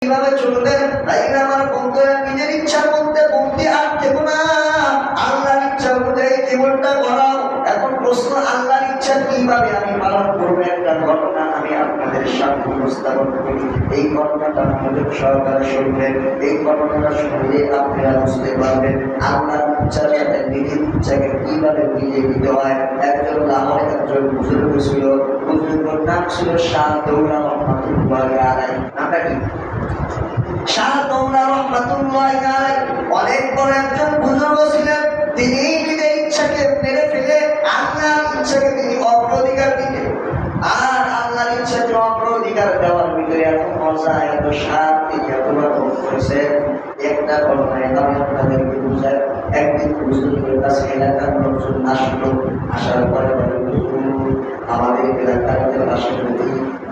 কিভাবে চলবেন? তাই আমার বন্ধুরা নিজের ইচ্ছার মধ্যে বন্দি আর থেকো না, আল্লাহর ইচ্ছা অনুযায়ী জীবনটা গড়াও। এখন প্রশ্ন, আল্লাহর ইচ্ছা কিভাবে আমি পালন করবো? একটা ঘটনা আমি আপনাদের সামনে উপস্থাপন করি। এই ঘটনাটা মনোযোগ সহকারে শুনবেন। এই ঘটনাটা শুনলে আপনারা বুঝতে পারবেন আল্লাহর ইচ্ছার সাথে নিজের ইচ্ছাকে কিভাবে মিলিয়ে দিতে হয়। একজন লাহোরে একজন বুজুর্গ ছিল, বুজুর্গের নাম ছিল শাহ দৌলা রহমাতুল্লাহি আলাইহি। নামটা কি? শাহ দৌলা রহমাতুল্লাহি আলাইহি অনেক বড় একজন বুজুর্গ ছিলেন। তিনি নিজের ইচ্ছাকে মেরে ফেলে আল্লাহর ইচ্ছাকে তিনি অগ্রাধিকার দিতেন। আর আল্লাহর ইচ্ছাকে অগ্রাধিকার দেওয়ার ভিতরে এত মজা, এত স্বাদ, এত করেছে। একটা ঘটনায় আমি আপনাদেরকে বুঝাই। একদিন বুজুর্গের কাছে এলাকার লোকজন আসলো। আসার পরে আমাদের এলাকার পাশে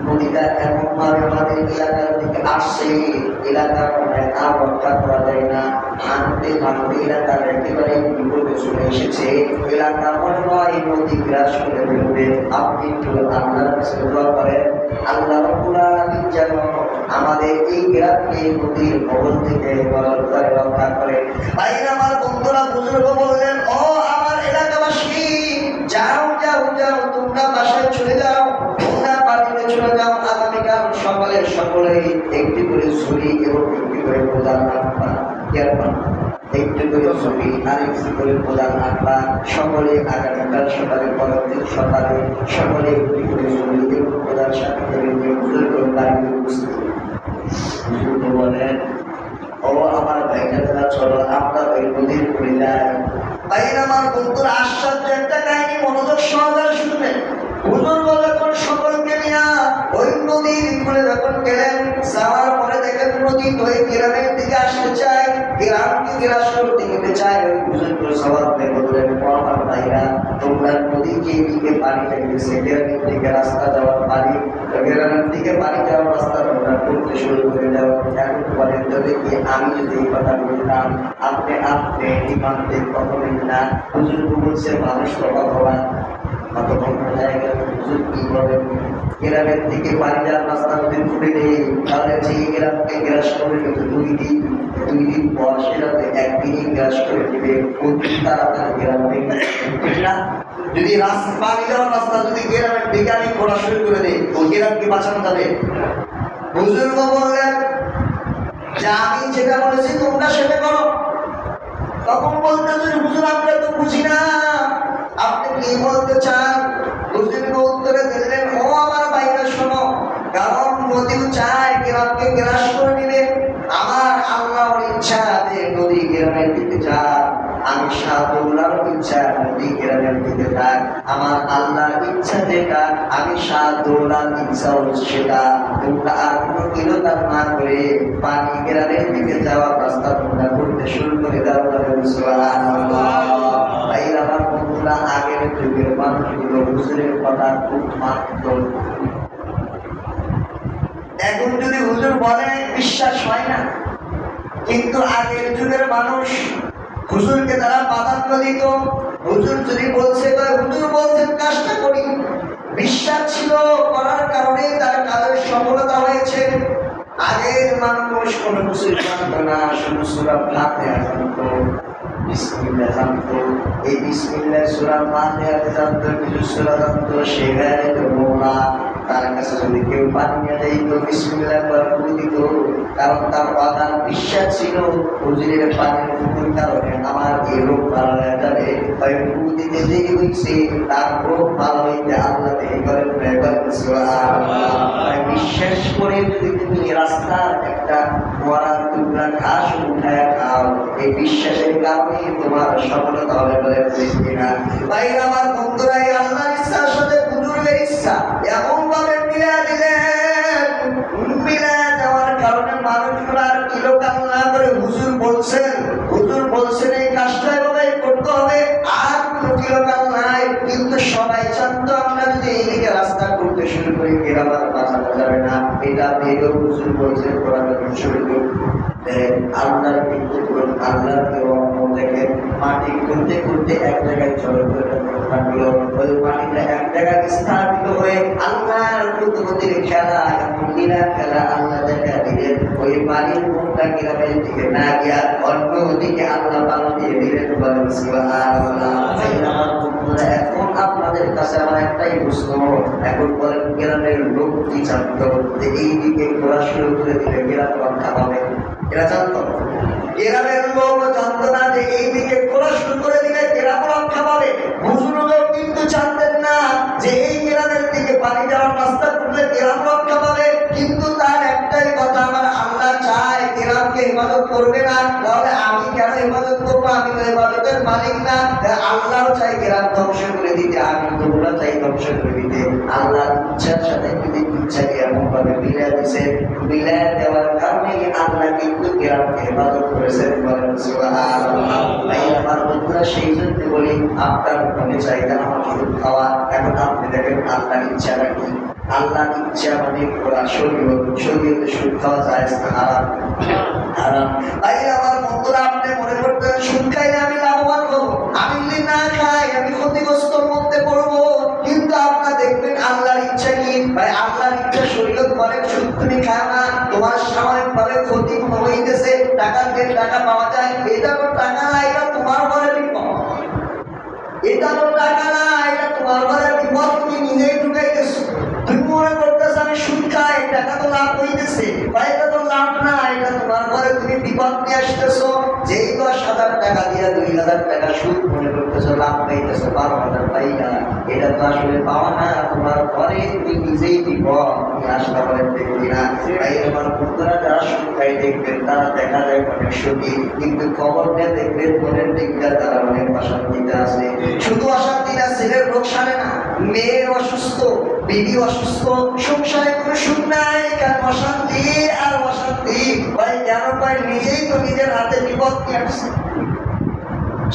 নদীটা এমন ভাবে আমাদের এলাকার দিকে আসছে, এলাকার আর রক্ষা করা যায় না। ভাঙতে ভাঙতে এলাকার একেবারে বিপদে চলে এসেছে। এলাকা মনে হয় নদী গ্রাস করে ফেলবে। আপনি একটু আল্লাহর কাছে দোয়া করেন, আল্লাহ রাব্বুল আলামিন যেন আমাদের এই গ্রামকে নদীর কবল থেকে হেফাজত করে রক্ষা করে। ভাইরা আমার বন্ধুরা, বুজুর্গ বললেন, ও আমার এলাকাবাসী, যাও যাও যাও, তোমরা বাসায় চলে যাও, তোমরা বাড়িতে চলে যাও। আগামীকাল সকালে সকলেই একটি করে ঝুড়ি এবং একটি করে প্রধান আনবা। একটু করে ছবি আর একটু করে প্রধান আনবা। সকলে আগামীকাল সকালে, পরের দিন সকালে সকলে একটি করে ছবি এবং প্রধান সাথে বাড়িতে উপস্থিত। বলেন, ও আমার ভাইরা, চলো আমরা ওই নদীর করে যাই। ভাইরা আমার বন্ধুরা, আশ্চর্য একটা কাহিনী, মনোযোগ সহকারে শুনবেন। হুজুর যখন সকলকে নিয়ে ওই নদীর করে যখন গেলেন, যাওয়ার পরে দেখেন নদী ওই গ্রামের দিকে আসতে চায়, গ্রামকে গ্রাস করতে গেতে চায়। ওই হুজুর সবার বললেন, আমার ভাইরা, তোমরা নদীর যে দিকে পানি চাইতেছে, গ্রামের দিকে রাস্তা যাওয়ার পানি, গ্রামের দিকে পানি যাওয়ার রাস্তা তোমরা করতে শুরু করে দাও। এখন বলেন তো দেখি, আমি যদি এই কথা বলতাম, আপনি এই মানতে কখনোই না। হুজুর বলছে মানুষ কথা বলা গ্রামের দিকে পানি যাওয়ার রাস্তা যদি খুলে দেয়, তাহলে সেই গ্রামকে গ্রাস করে কিন্তু দুই দিন পর সেটাতে একদিনই গ্রাস করে দিবে। তাড়াতাড়ি গ্রাম ঠিক না? যদি পানি যাওয়ার রাস্তা যদি গ্রামের দিকে আমি খোলা শুরু করে দেয়, ওই গ্রামকে বাঁচানো যাবে? বুজুর্গ বললেন যে আমি যেটা বলেছি তোমরা সেটা করো। তখন বলতেছেন, হুজুর আমরা তো বুঝি না, আপনি কি বলতে চান? বুজুর্গ উত্তরে দিলেন, ও আমার ভাইরা শোনো, কারণ নদীও চায় গ্রামকে গ্রাস করে নিবে। আমার আল্লাহর ইচ্ছা যে নদী গ্রামের দিকে যাক, আমি শাহদৌলার ইচ্ছা নদী গ্রামের দিকে যাক। আমার আল্লাহর ইচ্ছা যেটা, আমি শাহদৌলার ইচ্ছা হচ্ছে সেটা। তোমরা আর কোনো কিলোতার না করে পানি গ্রামের দিকে যাওয়ার রাস্তা তোমরা করতে শুরু করে দাও। সুবহানাল্লাহ। ভাইরা আমার বন্ধুরা, আগের যুগের মানুষগুলো হুজুরের কথা খুব মানত। এখন যদি হুজুর বলে বিশ্বাস হয় না, কিন্তু আগের যুগের মানুষ হুজুরকে তারা প্রাধান্য দিত। হুজুর যদি বলছে, হুজুর বলছেন কাজটা করি, বিশ্বাস ছিল, করার কারণে তার কাজের সফলতা হয়েছে। আগের মানুষ কোনো কিছু জানত না, শুধু সূরা ফাতিহা জানত, বিসমিল্লাহ জানত। এই বিসমিল্লাহ সূরা ফাতিহা জানত, কিছু সূরা জানত, সেখানে তো মওলা তার কাছে যদি কেউ পানি নিয়ে দিত, বিসমিল্লাহ বলে দিত, কারণ তার অগাধ বিশ্বাস ছিল হুজুরের পানির ফুকুর কারণে আমার এই রোগ ভালো হয়ে যাবে। তাই ফুকু দিতে দেরি হয়েছে, তার রোগ ভালো হইতে আল্লাহ থেকে করে বিশ্বাস করে যদি তুমি রাস্তার একটা মরার টুকরা ঘাস উঠায় খাও, এই বিশ্বাসের কারণে তোমার সফলতা হবে বলে না। ভাই আমার বন্ধুরা, এই আল্লাহর ইচ্ছার সাথে হুজুরের ইচ্ছা এমন ভাবে মিলিয়ে দিলেন, মিলিয়ে দেওয়ার কারণে মানুষগুলো আর কিলোকাল না করে হুজুর বলছেন এই কাজটা এভাবে করতে হবে, আর কোনো কিলোকাল নাই। কিন্তু সবাই জানতো আমরা যদি এইদিকে রাস্তা করতে শুরু করি, গ্রাম আর বাঁচানো যাবে না। এটা ভেবেও হুজুর বলছেন করা শুরু করুন। আল্লাহর কিন্তু আল্লাহর দেখে মাটি করতে করতে এক জায়গায় চলে থাকলো। ওই মাটিটা এক জায়গায় স্থাপিত হয়ে আল্লাহর কুদরতের খেলা, এমন লীলা খেলা আল্লাহ দেখা দিলেন। ওই বাড়ির মুখটা গ্রামের দিকে না গিয়া অন্য দিকে আল্লাহ পালন দিয়ে দিলেন। বলেন সুবহানাল্লাহ। আমার বন্ধুরা, এখন আপনাদের কাছে আমার একটাই প্রশ্ন, এখন বলেন গ্রামের লোক কি জানতো যে এই দিকে ঘোরা শুরু করে দিলে গ্রাম রক্ষা পাবে? এরা জানতো? গ্রামের লোক জানতো না যে এই দিকে ঘোরা শুরু করে দিলে গ্রাম রক্ষা পাবে। হুজুরও কিন্তু জানতেন না যে এই গ্রামের দিকে পানি যাওয়ার রাস্তা করলে গ্রাম রক্ষা পাবে। কিন্তু তার একটাই কথা, আমার আল্লাহ চায় গ্রামকে হেফাজত করবে না, তাহলে আমি কেন হেফাজত করবো? আমি তো হেফাজতের মালিক না। আল্লাহও চাই গ্রাম ধ্বংস করে দিতে, আমি তোমরা চাই ধ্বংস করে দিতে। আল্লাহর ইচ্ছার সাথে যদি ইচ্ছাকে এমন ভাবে মিলিয়ে দিছে, মিলিয়ে দেওয়ার কারণে আল্লাহ কিন্তু গ্রামকে হেফাজত করেছেন। বলেন সুবহানাল্লাহ। তাই আমার বন্ধুরা, সেই জন্য বলি আপনার মনে চাইতে আমার সুদ খাওয়া। এখন আপনি দেখেন আল্লাহর ইচ্ছা নাকি? আল্লাহর ইচ্ছা মানে ওরা শরীয়তে সুদ খাওয়া যায় না? হারাম, হারাম। তাই আমার বন্ধুরা, আপনি মনে করতেন সুদ খাইলে আমি লাভবান হবো, আমি যদি না খাই আমি ক্ষতিগ্রস্তর মধ্যে পড়বো। কিন্তু আপনার দেখবেন আল্লাহর ইচ্ছা কি? ভাই আল্লাহর ইচ্ছা শরীয়ত বলে সুদ তুমি খাও না, তোমার সাময়িক ভাবে ক্ষতি হইতেছে, টাকা দিয়ে টাকা পাওয়া যায়, এটা তো টাকা না, এটা তোমার ঘরে বিপদ। এটা তো টাকা না, এটা তোমার ঘরে বিপদ, তুমি নিজেই ঢুকাইতেছো। তুমি মনে করতেছো আমি সুদ খাই, টাকা তো লাভ হইতেছে, বা এটা তো লাভ না, এটা তোমার ঘরে তুমি বিপদ নিয়ে আসতেছো। যেই 10,000 টাকা দিয়ে 2,000 টাকা সুদ মনে করতেছো লাভ পাইতেছো, 12,000 পাই না, এটা তো আসলে পাওয়া না, তোমার ঘরে তুমি নিজেই বিপদ নিয়ে আসতে পারেন। দেখবি না? তাই আমার বন্ধুরা, যারা সুদ খাই দেখবেন তারা দেখা যায় অনেক সুখী, কিন্তু খবর নিয়ে দেখবেন মনের দিকটা তারা অনেক অশান্তিতে আছে। শুধু অশান্তি না, ছেলের রোগ সারে না, মেয়ে অসুস্থ, বিবি অসুস্থ, সংসারে কোনো সুখ নাই। কেন অশান্তি আর অশান্তি? ভাই কেন? ভাই নিজেই তো নিজের হাতে বিপদ নিয়ে আসছে।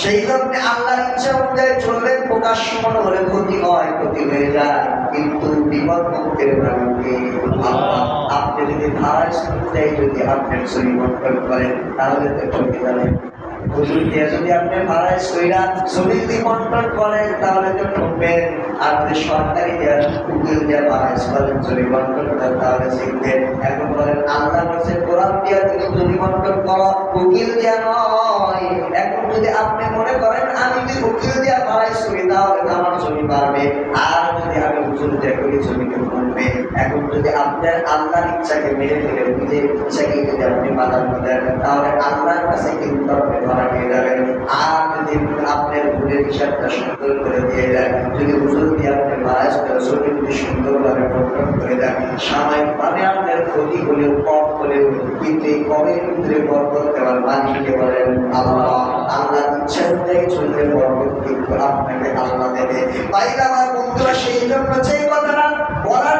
সেই কারণে আল্লাহর ইচ্ছা অনুযায়ী চলবেন। প্রকাশ্য মনে হলে ক্ষতি হয়, ক্ষতি হয়ে যায়, কিন্তু বিপদ মুক্তির নামকে আল্লাহ। আপনি যদি ধারা শুনতেই যদি আপনার শরীর কন্ট্রোল করেন, তাহলে তো ঠকে যাবেন। হুজুর দিয়ে যদি আপনি ভাড়ায় সইরা শরীর দিয়ে কন্ট্রোল করেন, তাহলে তো ঠকবেন। আর যদি সরকারি দেওয়া উকিল দিয়ে ভাড়ায় করেন, শরীর কন্ট্রোল করেন, তাহলে শিখবেন। এখন বলেন আল্লাহ বলছে কোরআন দিয়ে তুমি যদি কন্ট্রোল করো, উকিল দিয়ে নয়। এখন যদি আপনি মনে করেন আমি যদি উকিল দিয়ে ভাড়ায় সই, তাহলে তো আমার জমি বাড়বে, আর যদি আমি হুজুর দিয়ে করি জমিকে কমবে। এখন যদি আপনার আল্লাহর ইচ্ছাকে মেরে ফেলে নিজের ইচ্ছাকে যদি আপনি বাধা দেন, তাহলে আল্লাহর কাছে কিন্তু আপনি ধরা খেয়ে যাবেন। আর যদি আপনার ভুলের হিসাবটা সুন্দর করে দিয়ে দেন, যদি হুজুর দিয়ে আপনি ভাড়ায় শরীর যদি সুন্দরভাবে কন্ট্রোল করে দেন, সাময়িকভাবে আপনার ক্ষতি হলেও কম হলেও, কিন্তু এই কমের ভিতরে বরকত দেওয়ার মালিককে বলেন আল্লাহ। আল্লাহর ইচ্ছা অনুযায়ী চললে বরকত কিন্তু আপনাকে আল্লাহ দেবে। ভাই আমার বন্ধুরা, সেই জন্য যে কথাটা বলার